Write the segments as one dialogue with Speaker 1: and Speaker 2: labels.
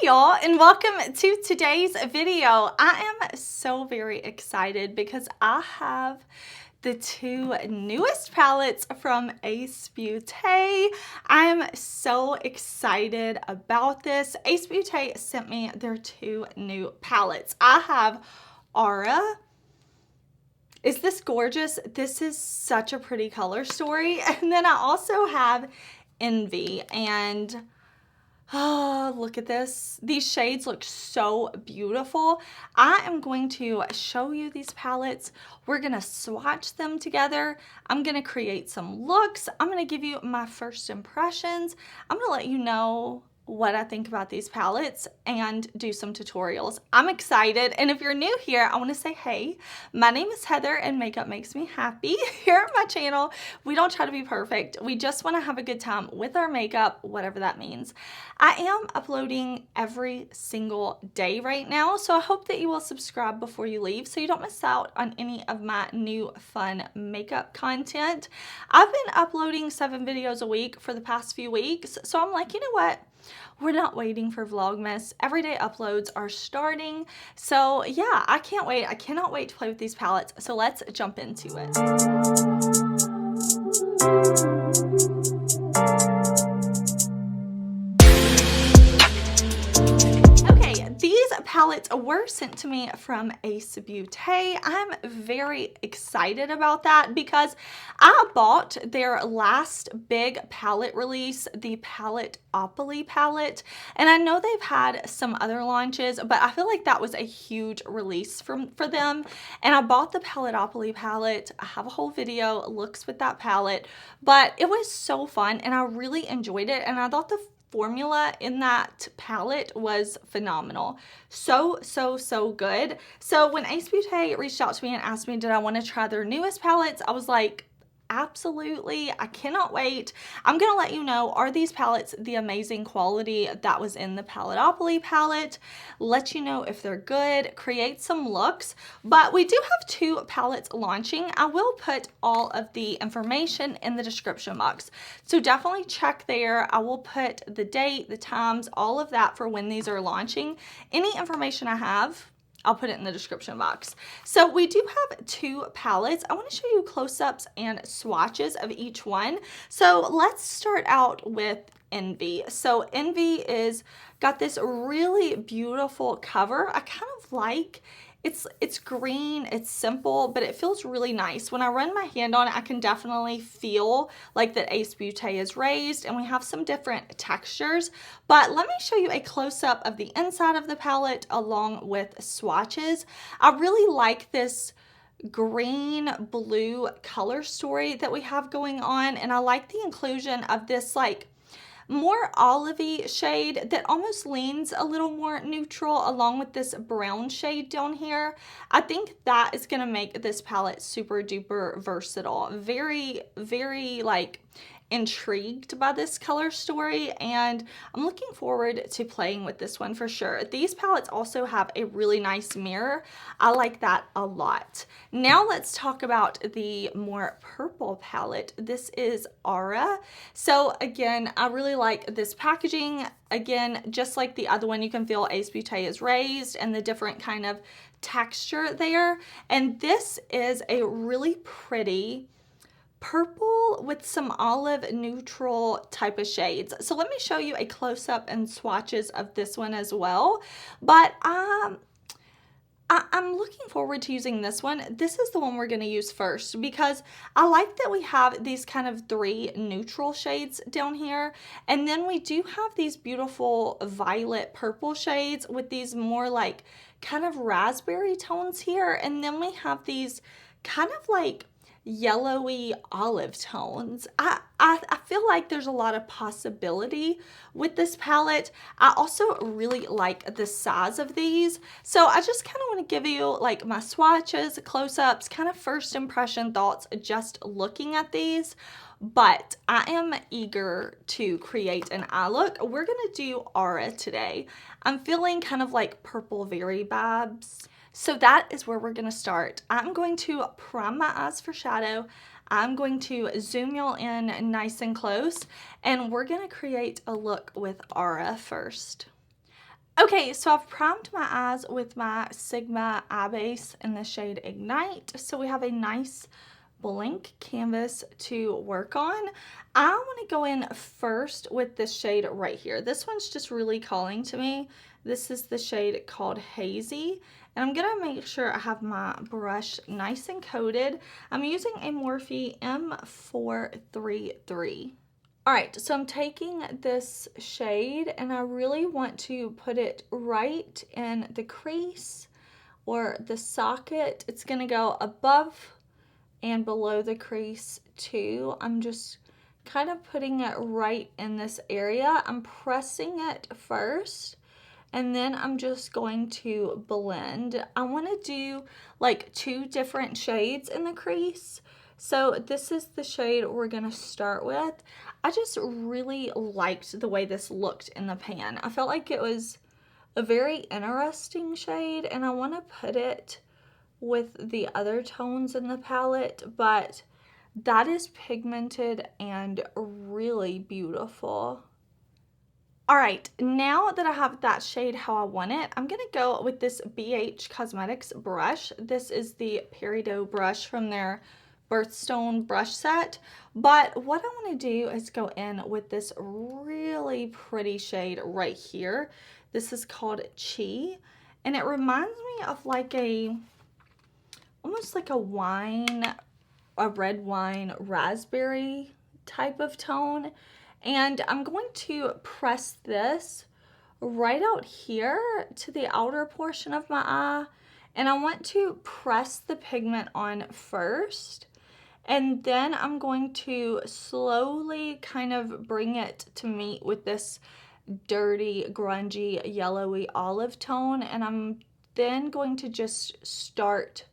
Speaker 1: y'all, and welcome to today's video. I am so very excited because I have the two newest palettes from Beaute. I'm so excited about this. Beaute sent me their two new palettes. I have Aura. Is this gorgeous? This is such a pretty color story. And then I also have Envy, and oh, look at this. These shades look so beautiful. I am going to show you these palettes. We're going to swatch them together. I'm going to create some looks. I'm going to give you my first impressions. I'm going to let you know what I think about these palettes and do some tutorials. I'm excited, and if you're new here, I want to say hey, my name is Heather and makeup makes me happy. Here at my channel, we don't try to be perfect. We just want to have a good time with our makeup, whatever that means. I am uploading every single day right now, so I hope that you will subscribe before you leave so you don't miss out on any of my new fun makeup content. I've been uploading 7 videos a week for the past few weeks, so I'm like, you know what? We're not waiting for Vlogmas. Everyday uploads are starting. So yeah, I can't wait. I cannot wait to play with these palettes. So let's jump into it. These palettes were sent to me from Beaute. I'm very excited about that because I bought their last big palette release, the Palettopoly palette, and I know they've had some other launches, but I feel like that was a huge release for them. And I bought the Palettopoly palette. I have a whole video, looks with that palette, but it was so fun and I really enjoyed it, and I thought the formula in that palette was phenomenal. So good. So when Beaute reached out to me and asked me did I want to try their newest palettes, I was like, absolutely, I cannot wait. I'm gonna let you know, are these palettes the amazing quality that was in the Palettopoly palette? Let you know if they're good, create some looks. But we do have 2 palettes launching. I will put all of the information in the description box, so definitely check there. I will put the date, the times, all of that for when these are launching. Any information I have, I'll put it in the description box. So we do have 2 palettes. I want to show you close-ups and swatches of each one. So let's start out with Envy. So Envy is got this really beautiful cover. I kind of like it's green, it's simple, but it feels really nice. When I run my hand on it, I can definitely feel like that Beaute is raised, and we have some different textures. But let me show you a close-up of the inside of the palette along with swatches. I really like this green blue color story that we have going on, and I like the inclusion of this like more olivey shade that almost leans a little more neutral along with this brown shade down here. I think that is going to make this palette super duper versatile. Very like intrigued by this color story, and I'm looking forward to playing with this one for sure. These palettes also have a really nice mirror. I like that a lot. Now let's talk about the more purple palette. This is Aura. So again, I really like this packaging. Again, just like the other one, you can feel Beaute is raised and the different kind of texture there. And this is a really pretty purple with some olive neutral type of shades. So let me show you a close-up and swatches of this one as well. But I'm looking forward to using this one. This is the one we're going to use first because I like that we have these kind of 3 neutral shades down here, and then we do have these beautiful violet purple shades with these more like kind of raspberry tones here, and then we have these kind of like yellowy olive tones. I feel like there's a lot of possibility with this palette. I also really like the size of these. So I just kind of want to give you like my swatches, close-ups, kind of first impression thoughts just looking at these. But I am eager to create an eye look. We're going to do Aura today. I'm feeling kind of like purple berry vibes. So that is where we're going to start. I'm going to prime my eyes for shadow. I'm going to zoom y'all in nice and close, and we're going to create a look with Aura first. Okay, so I've primed my eyes with my Sigma eye base in the shade Ignite. So we have a nice blank canvas to work on. I want to go in first with this shade right here. This one's just really calling to me. This is the shade called Hazy. And I'm going to make sure I have my brush nice and coated. I'm using a Morphe M433. Alright, so I'm taking this shade and I really want to put it right in the crease or the socket. It's going to go above and below the crease too. I'm just kind of putting it right in this area. I'm pressing it first and then I'm just going to blend. I want to do like 2 different shades in the crease. So this is the shade we're going to start with. I just really liked the way this looked in the pan. I felt like it was a very interesting shade and I want to put it with the other tones in the palette, but that is pigmented and really beautiful. Alright, now that I have that shade how I want it, I'm going to go with this BH Cosmetics brush. This is the Peridot brush from their Birthstone brush set. But what I want to do is go in with this really pretty shade right here. This is called Chi, and it reminds me of like almost like a red wine raspberry type of tone. And I'm going to press this right out here to the outer portion of my eye. And I want to press the pigment on first. And then I'm going to slowly kind of bring it to meet with this dirty, grungy, yellowy olive tone. And I'm then going to just start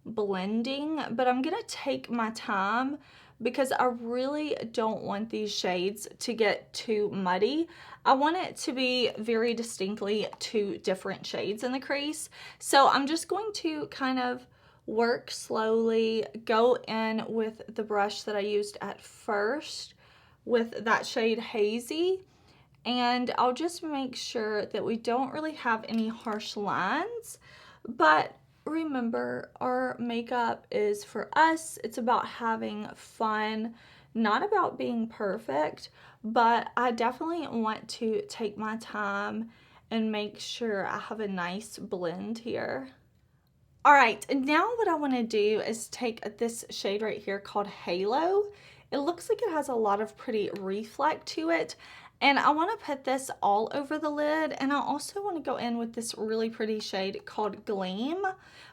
Speaker 1: blending. But I'm going to take my time because I really don't want these shades to get too muddy. I want it to be very distinctly 2 different shades in the crease. So I'm just going to kind of work slowly, go in with the brush that I used at first with that shade Hazy, and I'll just make sure that we don't really have any harsh lines. But remember, our makeup is for us. It's about having fun, not about being perfect, but I definitely want to take my time and make sure I have a nice blend here. Alright, now what I want to do is take this shade right here called Halo. It looks like it has a lot of pretty reflect to it. And I want to put this all over the lid. And I also want to go in with this really pretty shade called Gleam.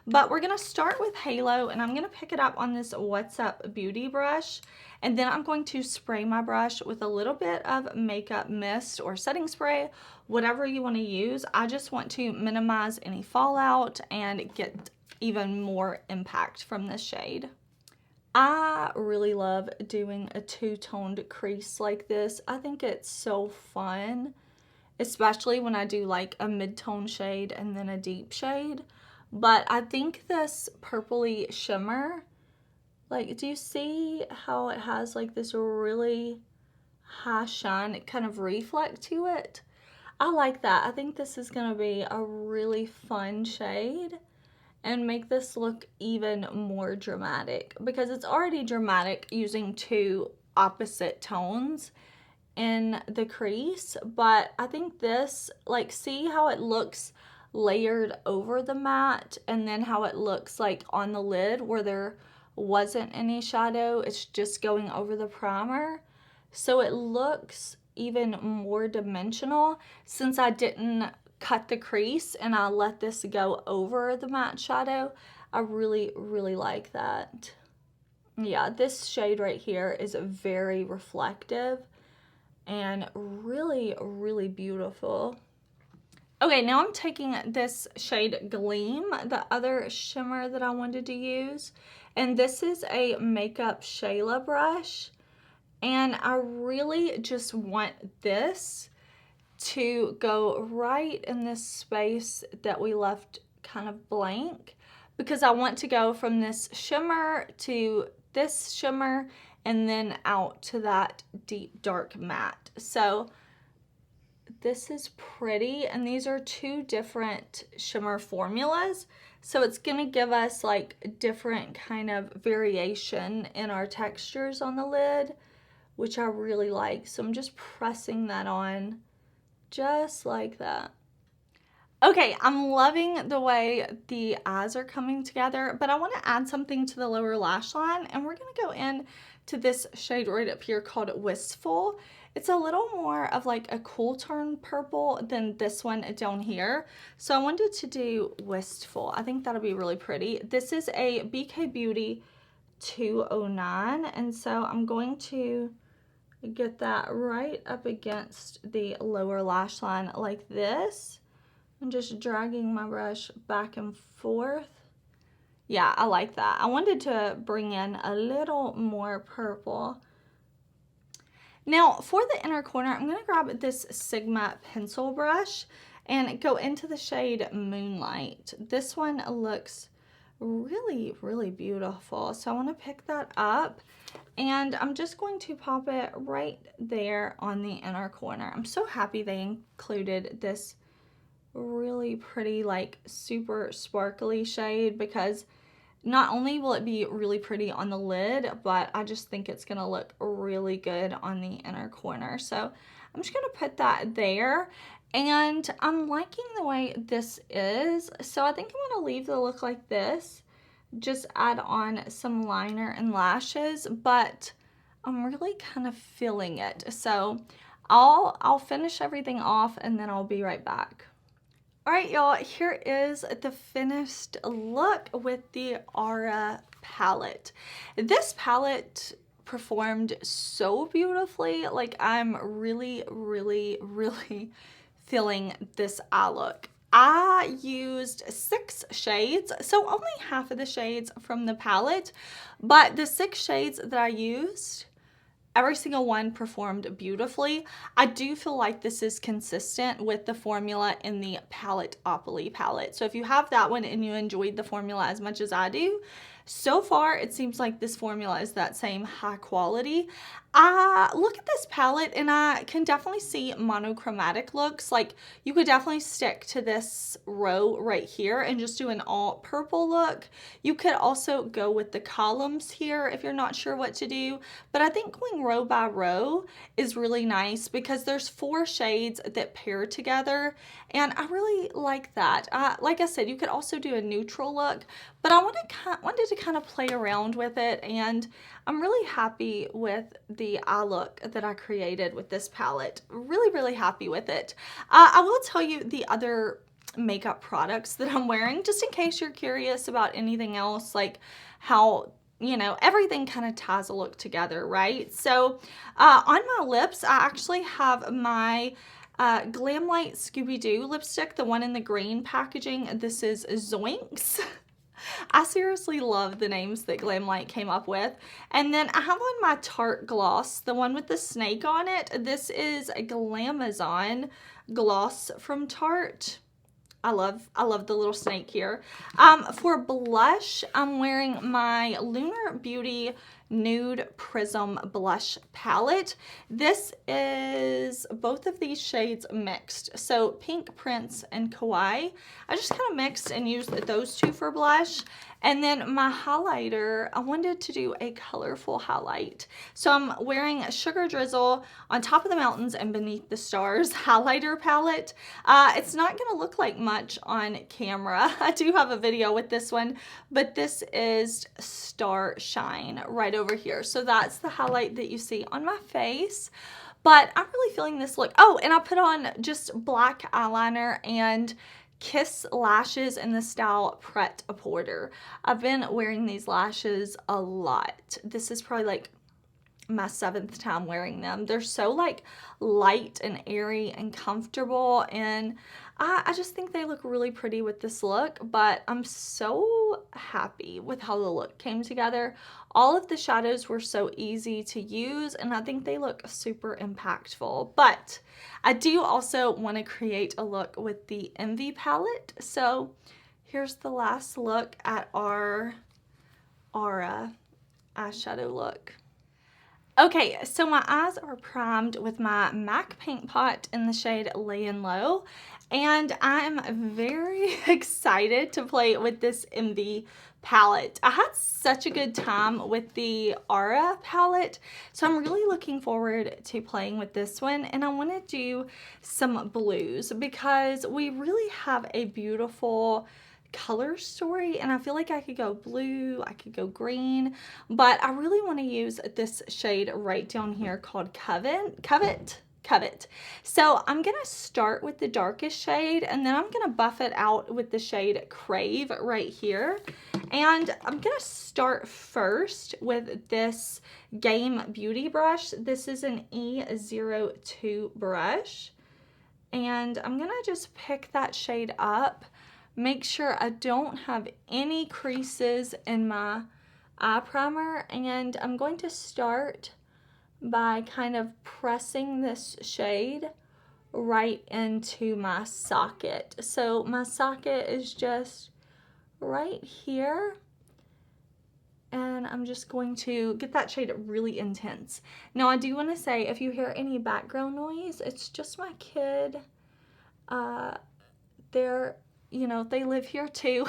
Speaker 1: But we're going to start with Halo. And I'm going to pick it up on this What's Up Beauty brush. And then I'm going to spray my brush with a little bit of makeup mist or setting spray. Whatever you want to use. I just want to minimize any fallout and get even more impact from this shade. I really love doing a 2-toned crease like this. I think it's so fun, especially when I do like a mid-tone shade and then a deep shade. But I think this purpley shimmer, like, do you see how it has like this really high shine, kind of reflect to it? I like that. I think this is going to be a really fun shade and make this look even more dramatic, because it's already dramatic using 2 opposite tones in the crease. But I think this, like, see how it looks layered over the matte, and then how it looks like on the lid where there wasn't any shadow, it's just going over the primer. So it looks even more dimensional since I didn't cut the crease and I let this go over the matte shadow. I really, really like that. Yeah, this shade right here is very reflective and really, really beautiful. Okay, now I'm taking this shade Gleam, the other shimmer that I wanted to use, and this is a Makeup Shayla brush, and I really just want this to go right in this space that we left kind of blank, because I want to go from this shimmer to this shimmer and then out to that deep dark matte. So this is pretty, and these are two different shimmer formulas. So it's gonna give us like different kind of variation in our textures on the lid, which I really like. So I'm just pressing that on just like that. Okay, I'm loving the way the eyes are coming together, but I want to add something to the lower lash line, and we're going to go in to this shade right up here called Wistful. It's a little more of like a cool tone purple than this one down here. So I wanted to do Wistful. I think that'll be really pretty. This is a BK Beauty 209, and so I'm going to get that right up against the lower lash line like this. I'm just dragging my brush back and forth. Yeah, I like that. I wanted to bring in a little more purple. Now, for the inner corner, I'm going to grab this Sigma pencil brush and go into the shade Moonlight. This one looks really, really beautiful. So I want to pick that up, and I'm just going to pop it right there on the inner corner. I'm so happy they included this really pretty, like super sparkly shade, because not only will it be really pretty on the lid, but I just think it's gonna look really good on the inner corner. So I'm just gonna put that there, and I'm liking the way this is. So I think I'm gonna leave the look like this, just add on some liner and lashes, but I'm really kind of feeling it. So I'll finish everything off and then I'll be right back. All right, y'all, here is the finished look with the Aura palette. This palette performed so beautifully. Like, I'm really, really, really feeling this eye look. I used 6 shades, so only half of the shades from the palette, but the 6 shades that I used, every single one performed beautifully. I do feel like this is consistent with the formula in the Paletteopoly palette. So if you have that one and you enjoyed the formula as much as I do, so far it seems like this formula is that same high quality. I look at this palette and I can definitely see monochromatic looks. Like, you could definitely stick to this row right here and just do an all purple look. You could also go with the columns here if you're not sure what to do, but I think going row by row is really nice because there's 4 shades that pair together, and I really like that. Like I said, you could also do a neutral look, but I wanted to kind of play around with it, and I'm really happy with the eye look that I created with this palette. Really, really happy with it. I will tell you the other makeup products that I'm wearing, just in case you're curious about anything else, like how, you know, everything kind of ties a look together, right? So on my lips, I actually have my Glam Light Scooby-Doo lipstick, the one in the green packaging. This is Zoinks. I seriously love the names that Glamlight came up with. And then I have on my Tarte gloss, the one with the snake on it. This is a Glamazon gloss from Tarte. I love the little snake here. For blush, I'm wearing my Lunar Beauty Nude Prism Blush Palette. This is both of these shades mixed. So Pink Prince and Kawaii. I just kind of mixed and used those 2 for blush. And then my highlighter, I wanted to do a colorful highlight. So I'm wearing Sugar Drizzle On Top of the Mountains and Beneath the Stars highlighter palette. It's not going to look like much on camera. I do have a video with this one, but this is Star Shine right over here. So that's the highlight that you see on my face. But I'm really feeling this look. Oh, and I put on just black eyeliner and Kiss lashes in the style Prêt a Porter. I've been wearing these lashes a lot. This is probably like my 7th time wearing them. They're so like light and airy and comfortable, and I just think they look really pretty with this look, but I'm so happy with how the look came together. All of the shadows were so easy to use, and I think they look super impactful. But I do also want to create a look with the Envy palette. So here's the last look at our Aura eyeshadow look. Okay, so my eyes are primed with my MAC Paint Pot in the shade Layin Low, and I'm very excited to play with this MV palette. I had such a good time with the Aura palette, so I'm really looking forward to playing with this one, and I want to do some blues because we really have a beautiful color story, and I feel like I could go blue, I could go green, but I really want to use this shade right down here called Covet. So I'm gonna start with the darkest shade, and then I'm gonna buff it out with the shade Crave right here. And I'm gonna start first with this Game Beauty brush. This is an E02 brush, and I'm gonna just pick that shade up. Make sure I don't have any creases in my eye primer, and I'm going to start by kind of pressing this shade right into my socket. So my socket is just right here, and I'm just going to get that shade really intense. Now I do want to say, if you hear any background noise, it's just my kid. They're, you know, they live here too.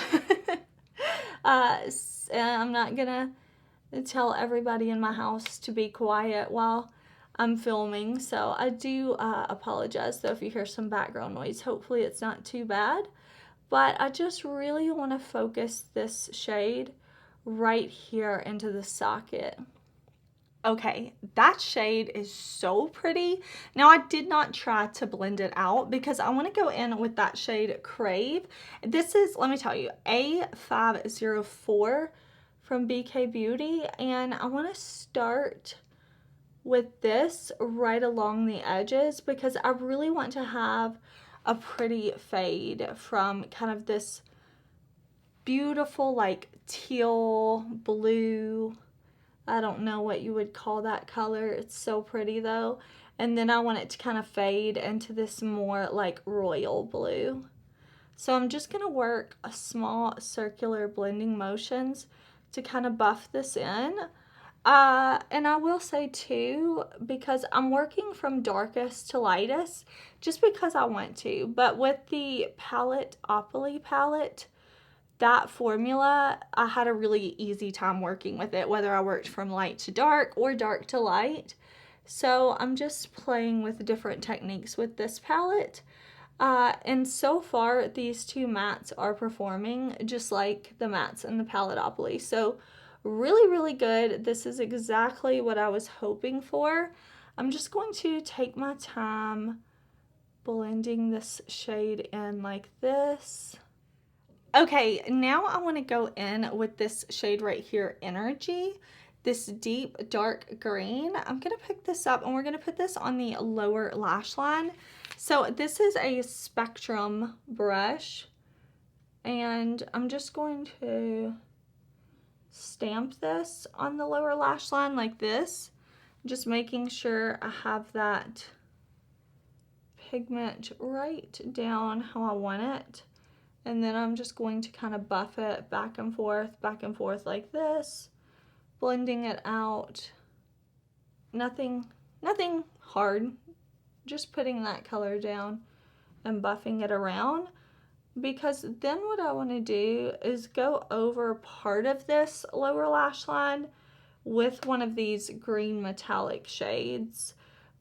Speaker 1: I'm not gonna tell everybody in my house to be quiet while I'm filming, so I do apologize though if you hear some background noise. Hopefully it's not too bad, but I just really want to focus this shade right here into the socket. Okay, that shade is so pretty. Now I did not try to blend it out because I want to go in with that shade Crave. This is, let me tell you, A504 from BK Beauty, and I want to start with this right along the edges because I really want to have a pretty fade from kind of this beautiful like teal blue. I don't know what you would call that color. It's so pretty though. And then I want it to kind of fade into this more like royal blue. So I'm just gonna work a small circular blending motions to kind of buff this in. And I will say too, because I'm working from darkest to lightest, just because I want to, but with the Paletteopoly palette, that formula, I had a really easy time working with it, whether I worked from light to dark or dark to light. So I'm just playing with different techniques with this palette. And so far, these two mattes are performing just like the mattes in the Paletteopoly. So really, really good. This is exactly what I was hoping for. I'm just going to take my time blending this shade in like this. Okay, now I want to go in with this shade right here, Energy, this deep dark green. I'm going to pick this up and we're going to put this on the lower lash line. So this is a Spectrum brush, and I'm just going to stamp this on the lower lash line like this, just making sure I have that pigment right down how I want it. And then I'm just going to kind of buff it back and forth like this, blending it out. Nothing hard, just putting that color down and buffing it around, because then what I want to do is go over part of this lower lash line with one of these green metallic shades,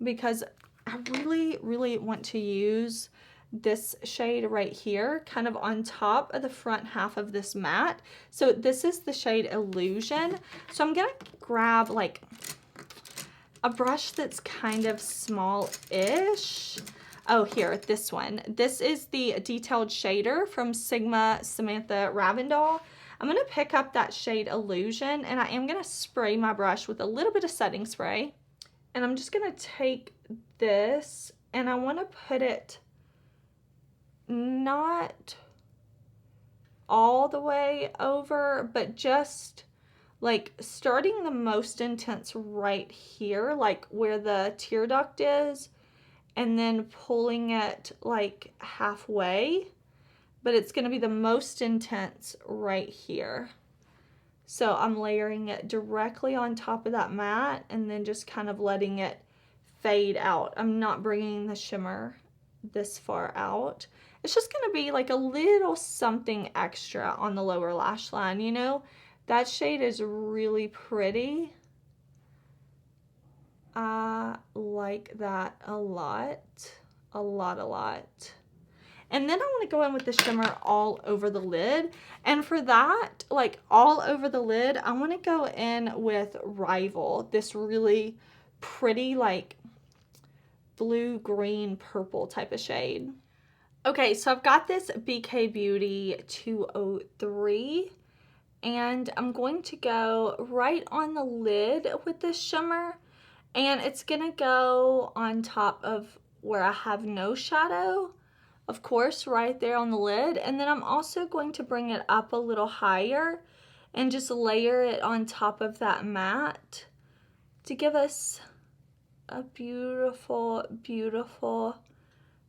Speaker 1: because I really, really want to use this shade right here kind of on top of the front half of this matte. So this is the shade Illusion. So I'm gonna grab like a brush that's kind of small-ish. Oh, here, this one. This is the Detailed Shader from Sigma Samantha Ravindal. I'm gonna pick up that shade Illusion, and I am gonna spray my brush with a little bit of setting spray. And I'm just gonna take this, and I wanna put it not all the way over, but just like starting the most intense right here, like where the tear duct is, and then pulling it like halfway, but it's going to be the most intense right here. So I'm layering it directly on top of that matte and then just kind of letting it fade out. I'm not bringing the shimmer this far out. It's just going to be like a little something extra on the lower lash line, you know? That shade is really pretty. I like that a lot. A lot. And then I want to go in with the shimmer all over the lid. And for that, like all over the lid, I want to go in with Rival. This really pretty, like blue, green, purple type of shade. Okay, so I've got this BK Beauty 203. And I'm going to go right on the lid with this shimmer. And it's going to go on top of where I have no shadow. Of course, right there on the lid. And then I'm also going to bring it up a little higher and just layer it on top of that matte to give us a beautiful, beautiful,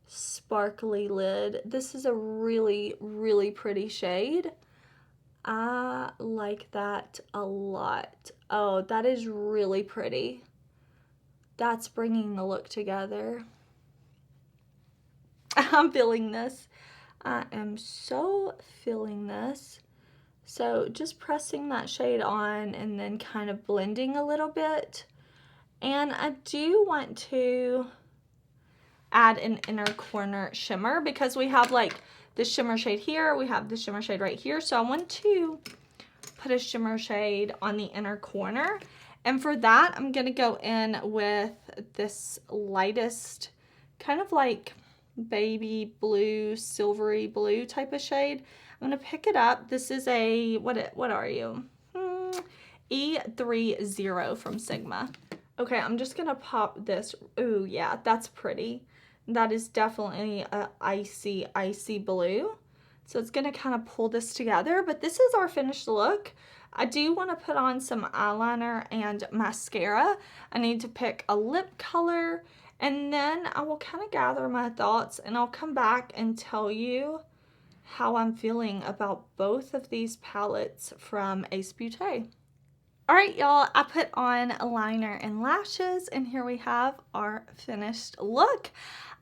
Speaker 1: sparkly lid. This is a really, really pretty shade. I like that a lot. Oh, that is really pretty. That's bringing the look together. I'm feeling this. I am so feeling this. So just pressing that shade on and then kind of blending a little bit. And I do want to add an inner corner shimmer because we have like the shimmer shade here. We have the shimmer shade right here. So I want to put a shimmer shade on the inner corner. And for that, I'm going to go in with this lightest kind of like baby blue, silvery blue type of shade. I'm going to pick it up. This is a, what are you? E30 from Sigma. Okay, I'm just going to pop this. Ooh, yeah, that's pretty. That is definitely a icy, icy blue. So it's going to kind of pull this together, but this is our finished look. I do want to put on some eyeliner and mascara. I need to pick a lip color, and then I will kind of gather my thoughts and I'll come back and tell you how I'm feeling about both of these palettes from Ace Beaute. Alright y'all, I put on a liner and lashes, and here we have our finished look.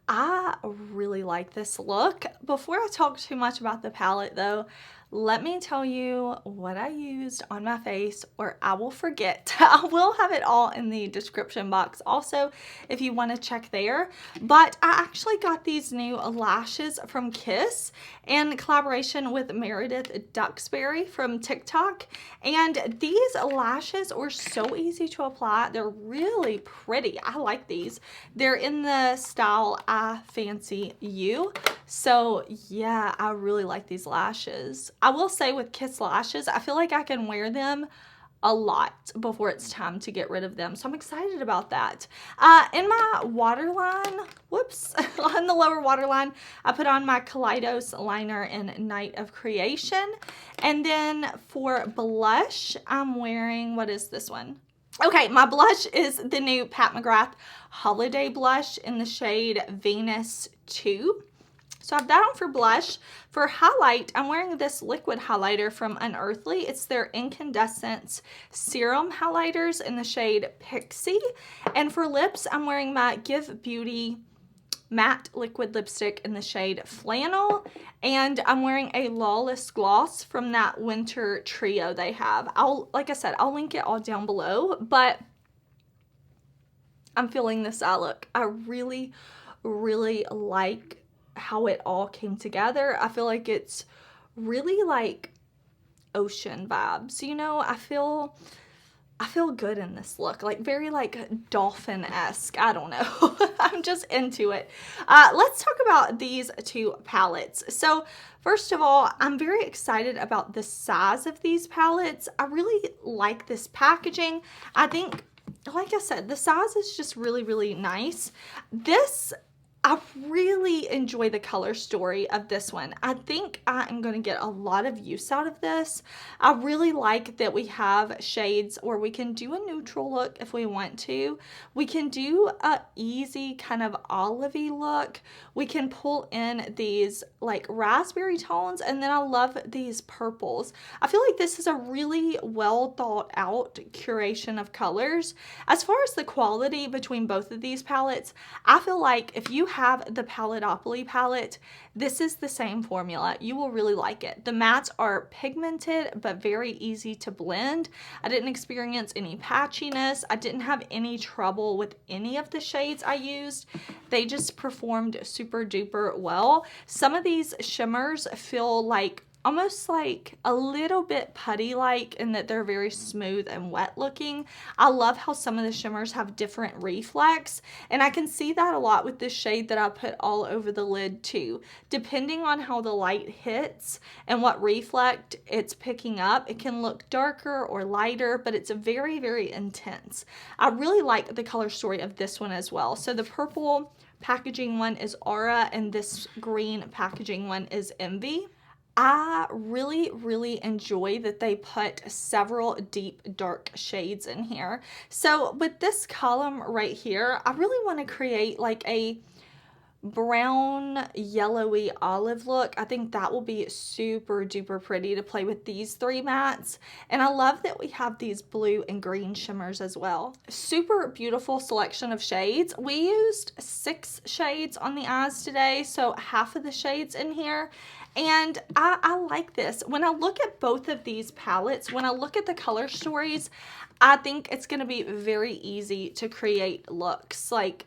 Speaker 1: I really like this look. Before I talk too much about the palette though, let me tell you what I used on my face or I will forget. I will have it all in the description box also if you want to check there. But I actually got these new lashes from Kiss in collaboration with Meredith Ducksbury from TikTok. And these lashes were so easy to apply. They're really pretty. I like these. They're in the style I Fancy You. So yeah, I really like these lashes. I will say with Kiss lashes, I feel like I can wear them a lot before it's time to get rid of them. So I'm excited about that. In my waterline, whoops, on the lower waterline, I put on my Kaleidos liner in Night of Creation. And then for blush, I'm wearing, what is this one? Okay, my blush is the new Pat McGrath Holiday Blush in the shade Venus 2. So I have that on for blush. For highlight, I'm wearing this liquid highlighter from Unearthly. It's their Incandescence Serum Highlighters in the shade Pixie. And for lips, I'm wearing my Give Beauty Matte Liquid Lipstick in the shade Flannel. And I'm wearing a Lawless gloss from that winter trio they have. Like I said, I'll link it all down below. But I'm feeling this eye look. I really, really like how it all came together. I feel like it's really like ocean vibes, you know. I feel good in this look, like very like dolphin-esque. I don't know. I'm just into it. Let's talk about these two palettes. So first of all, I'm very excited about the size of these palettes. I really like this packaging. I think, like I said, the size is just really, really nice. This I really enjoy the color story of this one. I think I am going to get a lot of use out of this. I really like that we have shades where we can do a neutral look if we want to. We can do a easy kind of olivey look. We can pull in these like raspberry tones, and then I love these purples. I feel like this is a really well thought out curation of colors. As far as the quality between both of these palettes, I feel like if you have the Paletopoly palette, this is the same formula. You will really like it. The mattes are pigmented but very easy to blend. I didn't experience any patchiness. I didn't have any trouble with any of the shades I used. They just performed super duper well. Some of these shimmers feel like almost like a little bit putty-like in that they're very smooth and wet looking. I love how some of the shimmers have different reflex, and I can see that a lot with this shade that I put all over the lid too. Depending on how the light hits and what reflect it's picking up, it can look darker or lighter, but it's very, very intense. I really like the color story of this one as well. So the purple packaging one is Aura, and this green packaging one is Envy. I really enjoy that they put several deep dark shades in here. So with this column right here, I really want to create like a brown yellowy olive look. I think that will be super duper pretty to play with these three mattes. And I love that we have these blue and green shimmers as well. Super beautiful selection of shades. We used 6 shades on the eyes today, so half of the shades in here. And I like this. When I look at both of these palettes, when I look at the color stories, I think it's going to be very easy to create looks. Like,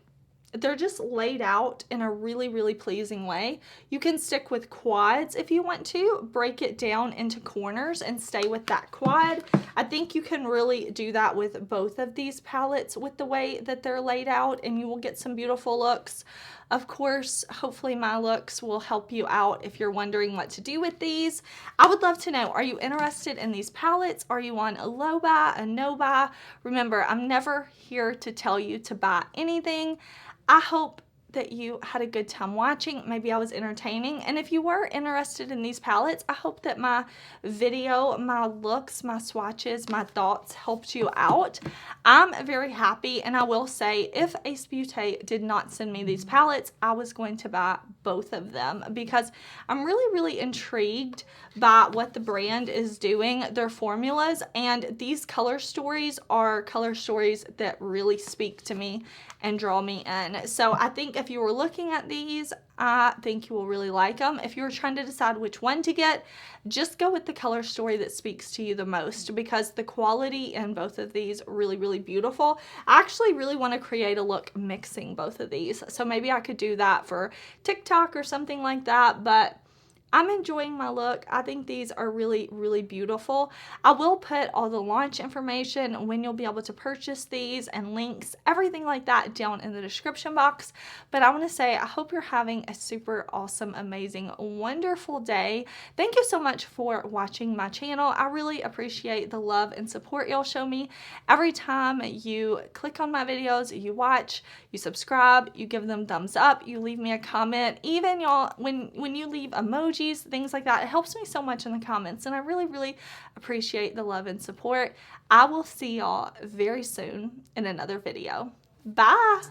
Speaker 1: they're just laid out in a really pleasing way. You can stick with quads if you want to, break it down into corners and stay with that quad. I think you can really do that with both of these palettes with the way that they're laid out, and you will get some beautiful looks. Of course, hopefully my looks will help you out if you're wondering what to do with these. I would love to know, are you interested in these palettes? Are you on a low buy, a no buy? Remember, I'm never here to tell you to buy anything. I hope that you had a good time watching. Maybe I was entertaining. And if you were interested in these palettes, I hope that my video, my looks, my swatches, my thoughts helped you out. I'm very happy, and I will say, if Ace Beaute did not send me these palettes, I was going to buy both of them because I'm really intrigued by what the brand is doing, their formulas, and these color stories are color stories that really speak to me and draw me in. So I think if you were looking at these, I think you will really like them. If you were trying to decide which one to get, just go with the color story that speaks to you the most, because the quality in both of these really beautiful. I actually really want to create a look mixing both of these, so maybe I could do that for TikTok or something like that, but I'm enjoying my look. I think these are really beautiful. I will put all the launch information, when you'll be able to purchase these, and links, everything like that down in the description box. But I want to say, I hope you're having a super awesome, amazing, wonderful day. Thank you so much for watching my channel. I really appreciate the love and support y'all show me every time you click on my videos, you watch, you subscribe, you give them thumbs up, you leave me a comment. Even y'all, when you leave emojis, things like that, it helps me so much in the comments, and I really appreciate the love and support. I will see y'all very soon in another video. Bye.